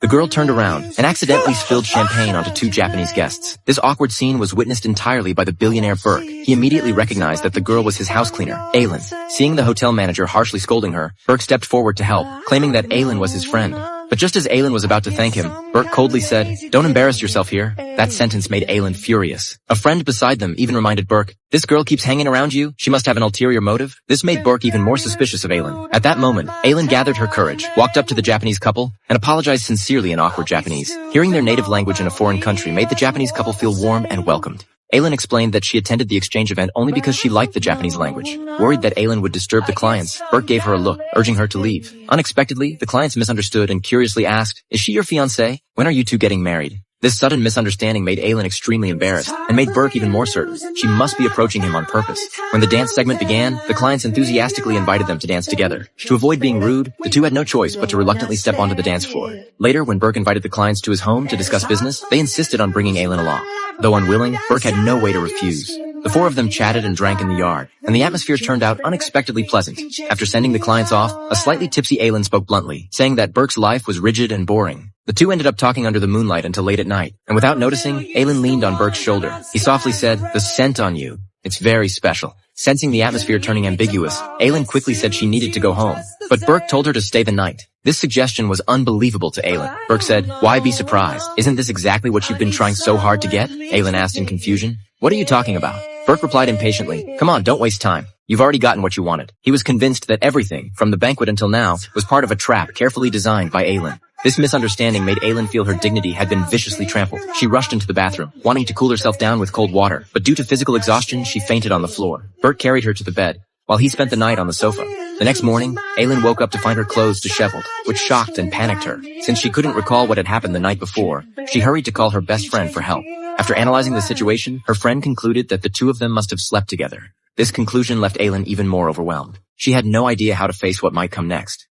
The girl turned around and accidentally spilled champagne onto two Japanese guests. This awkward scene was witnessed entirely by the billionaire Burke. He immediately recognized that the girl was his house cleaner, Aylin. Seeing the hotel manager harshly scolding her, Burke stepped forward to help, claiming that Aylin was his friend. But just as Aylin was about to thank him, Burke coldly said, "Don't embarrass yourself here." That sentence made Aylin furious. A friend beside them even reminded Burke, "This girl keeps hanging around you? She must have an ulterior motive." This made Burke even more suspicious of Aylin. At that moment, Aylin gathered her courage, walked up to the Japanese couple, and apologized sincerely in awkward Japanese. Hearing their native language in a foreign country made the Japanese couple feel warm and welcomed. Aylin explained that she attended the exchange event only because she liked the Japanese language. Worried that Aylin would disturb the clients, Burke gave her a look, urging her to leave. Unexpectedly, the clients misunderstood and curiously asked, "Is she your fiancé? When are you two getting married?" This sudden misunderstanding made Aylin extremely embarrassed and made Burke even more certain she must be approaching him on purpose. When the dance segment began, the clients enthusiastically invited them to dance together. To avoid being rude, the two had no choice but to reluctantly step onto the dance floor. Later, when Burke invited the clients to his home to discuss business, they insisted on bringing Aylin along. Though unwilling, Burke had no way to refuse. The four of them chatted and drank in the yard, and the atmosphere turned out unexpectedly pleasant. After sending the clients off, a slightly tipsy Aylin spoke bluntly, saying that Burke's life was rigid and boring. The two ended up talking under the moonlight until late at night, and without noticing, Aylin leaned on Burke's shoulder. He softly said, "The scent on you. It's very special." Sensing the atmosphere turning ambiguous, Aylin quickly said she needed to go home, but Burke told her to stay the night. This suggestion was unbelievable to Aylin. Burke said, "Why be surprised? Isn't this exactly what you've been trying so hard to get?" Aylin asked in confusion. "What are you talking about?" Burke replied impatiently, "Come on, don't waste time. You've already gotten what you wanted." He was convinced that everything, from the banquet until now, was part of a trap carefully designed by Aylin. This misunderstanding made Aylin feel her dignity had been viciously trampled. She rushed into the bathroom, wanting to cool herself down with cold water, but due to physical exhaustion, she fainted on the floor. Burke carried her to the bed, while he spent the night on the sofa. The next morning, Aylin woke up to find her clothes disheveled, which shocked and panicked her. Since she couldn't recall what had happened the night before, she hurried to call her best friend for help. After analyzing the situation, her friend concluded that the two of them must have slept together. This conclusion left Aylin even more overwhelmed. She had no idea how to face what might come next.